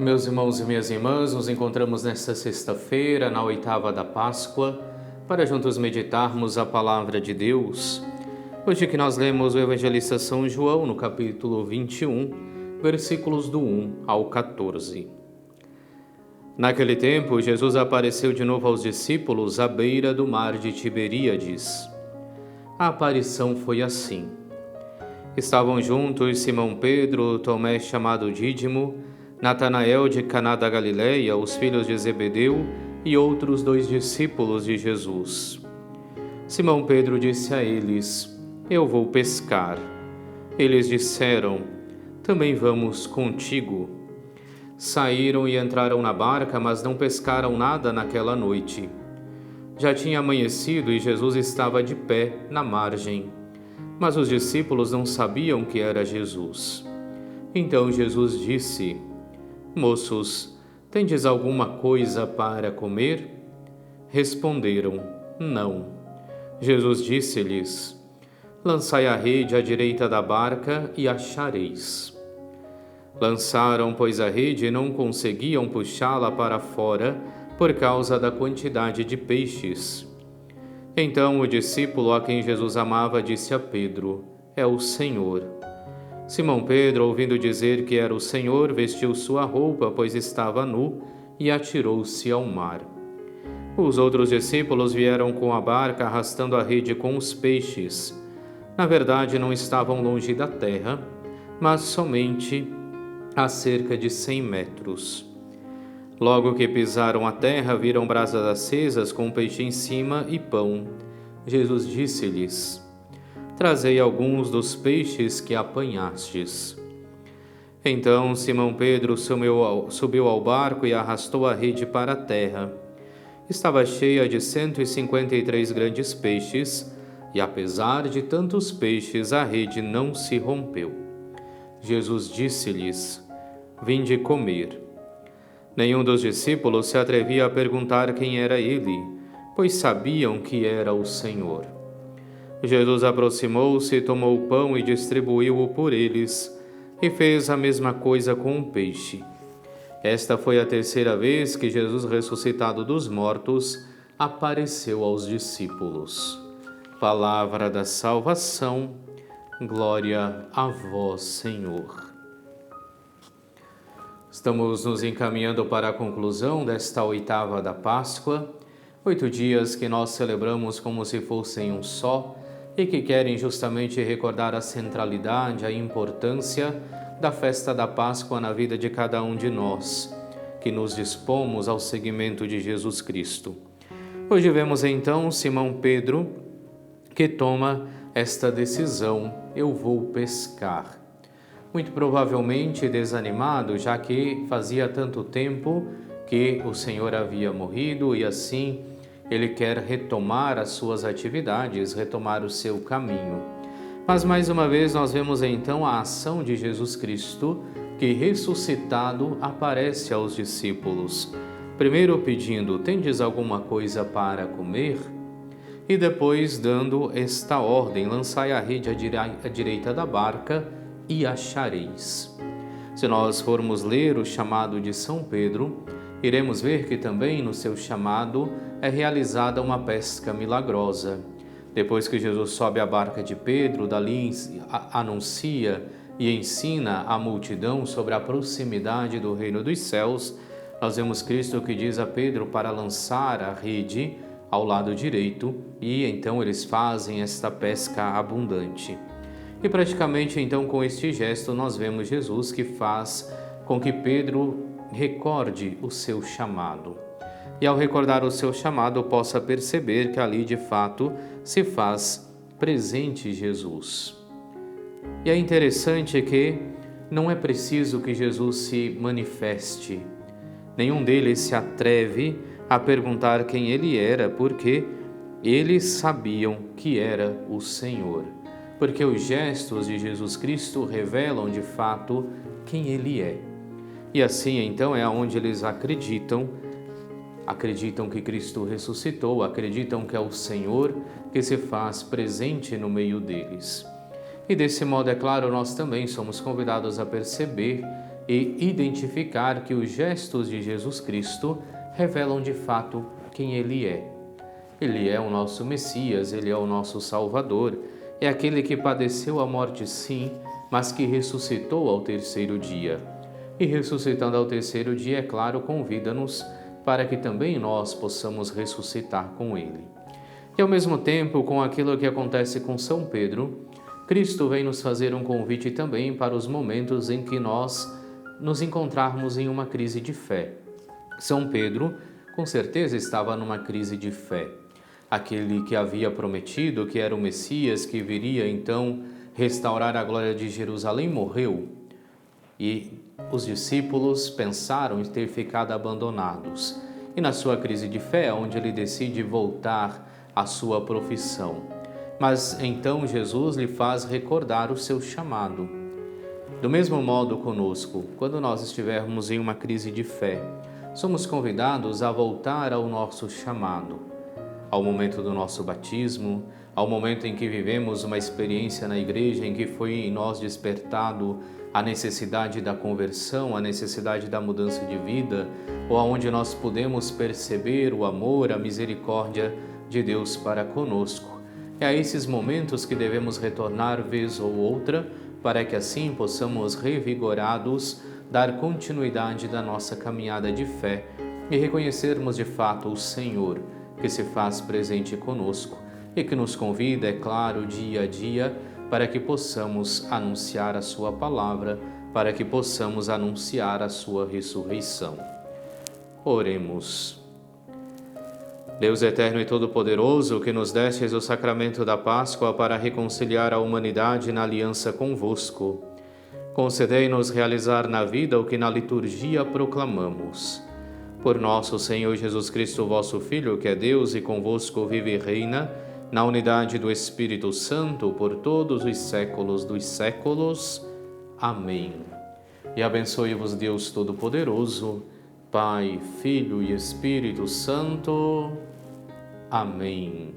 Meus irmãos e minhas irmãs, nos encontramos nesta sexta-feira, na oitava da Páscoa, para juntos meditarmos a palavra de Deus. Hoje que nós lemos o Evangelista São João, no capítulo 21, versículos do 1 ao 14. Naquele tempo, Jesus apareceu de novo aos discípulos à beira do mar de Tiberíades. A aparição foi assim. Estavam juntos Simão Pedro, Tomé chamado Dídimo, Natanael de Caná da Galileia, os filhos de Zebedeu e outros 2 discípulos de Jesus. Simão Pedro disse a eles: Eu vou pescar. Eles disseram: Também vamos contigo. Saíram e entraram na barca, mas não pescaram nada naquela noite. Já tinha amanhecido e Jesus estava de pé na margem. Mas os discípulos não sabiam que era Jesus. Então Jesus disse: Moços, tendes alguma coisa para comer? Responderam: Não. Jesus disse-lhes: Lançai a rede à direita da barca e achareis. Lançaram, pois, a rede e não conseguiam puxá-la para fora por causa da quantidade de peixes. Então o discípulo a quem Jesus amava disse a Pedro: É o Senhor. Simão Pedro, ouvindo dizer que era o Senhor, vestiu sua roupa, pois estava nu, e atirou-se ao mar. Os outros discípulos vieram com a barca arrastando a rede com os peixes. Na verdade, não estavam longe da terra, mas somente a cerca de 100 metros. Logo que pisaram a terra, viram brasas acesas com peixe em cima e pão. Jesus disse-lhes: Trazei alguns dos peixes que apanhastes. Então Simão Pedro subiu ao barco e arrastou a rede para a terra. Estava cheia de 153 grandes peixes, e apesar de tantos peixes, a rede não se rompeu. Jesus disse-lhes: Vinde comer. Nenhum dos discípulos se atrevia a perguntar quem era ele, pois sabiam que era o Senhor. Jesus aproximou-se, tomou o pão e distribuiu-o por eles, e fez a mesma coisa com o peixe. Esta foi a terceira vez que Jesus, ressuscitado dos mortos, apareceu aos discípulos. Palavra da salvação, glória a vós, Senhor. Estamos nos encaminhando para a conclusão desta oitava da Páscoa, 8 dias que nós celebramos como se fossem um só, e que querem justamente recordar a centralidade, a importância da festa da Páscoa na vida de cada um de nós, que nos dispomos ao seguimento de Jesus Cristo. Hoje vemos então Simão Pedro, que toma esta decisão: eu vou pescar. Muito provavelmente desanimado, já que fazia tanto tempo que o Senhor havia morrido e assim ele quer retomar as suas atividades, retomar o seu caminho. Mas mais uma vez nós vemos então a ação de Jesus Cristo, que ressuscitado aparece aos discípulos. Primeiro pedindo: tendes alguma coisa para comer? E depois dando esta ordem: lançai a rede à direita da barca e achareis. Se nós formos ler o chamado de São Pedro, iremos ver que também no seu chamado é realizada uma pesca milagrosa. Depois que Jesus sobe à barca de Pedro, dali anuncia e ensina a multidão sobre a proximidade do reino dos céus, nós vemos Cristo que diz a Pedro para lançar a rede ao lado direito, e então eles fazem esta pesca abundante. E praticamente então com este gesto nós vemos Jesus que faz com que Pedro recorde o seu chamado. E ao recordar o seu chamado, possa perceber que ali de fato se faz presente Jesus. E é interessante que não é preciso que Jesus se manifeste. Nenhum deles se atreve a perguntar quem ele era, porque eles sabiam que era o Senhor. Porque os gestos de Jesus Cristo revelam de fato quem ele é. E assim então é onde eles acreditam que Cristo ressuscitou, acreditam que é o Senhor que se faz presente no meio deles. E desse modo, é claro, nós também somos convidados a perceber e identificar que os gestos de Jesus Cristo revelam de fato quem Ele é. Ele é o nosso Messias, Ele é o nosso Salvador, é aquele que padeceu a morte sim, mas que ressuscitou ao terceiro dia. E ressuscitando ao terceiro dia, é claro, convida-nos para que também nós possamos ressuscitar com Ele. E ao mesmo tempo, com aquilo que acontece com São Pedro, Cristo vem nos fazer um convite também para os momentos em que nós nos encontrarmos em uma crise de fé. São Pedro, com certeza, estava numa crise de fé. Aquele que havia prometido que era o Messias, que viria então restaurar a glória de Jerusalém, morreu. E os discípulos pensaram em ter ficado abandonados. E na sua crise de fé é onde ele decide voltar à sua profissão. Mas então Jesus lhe faz recordar o seu chamado. Do mesmo modo conosco, quando nós estivermos em uma crise de fé, somos convidados a voltar ao nosso chamado, ao momento do nosso batismo, ao momento em que vivemos uma experiência na igreja em que foi em nós despertado a necessidade da conversão, a necessidade da mudança de vida, ou aonde nós podemos perceber o amor, a misericórdia de Deus para conosco. É a esses momentos que devemos retornar vez ou outra, para que assim possamos, revigorados, dar continuidade da nossa caminhada de fé e reconhecermos de fato o Senhor, que se faz presente conosco e que nos convida, é claro, dia a dia, para que possamos anunciar a sua palavra, para que possamos anunciar a sua ressurreição. Oremos. Deus eterno e todo-poderoso, que nos destes o sacramento da Páscoa para reconciliar a humanidade na aliança convosco, concedei-nos realizar na vida o que na liturgia proclamamos. Por nosso Senhor Jesus Cristo, vosso Filho, que é Deus e convosco vive e reina, na unidade do Espírito Santo, por todos os séculos dos séculos. Amém. E abençoe-vos Deus Todo-Poderoso, Pai, Filho e Espírito Santo. Amém.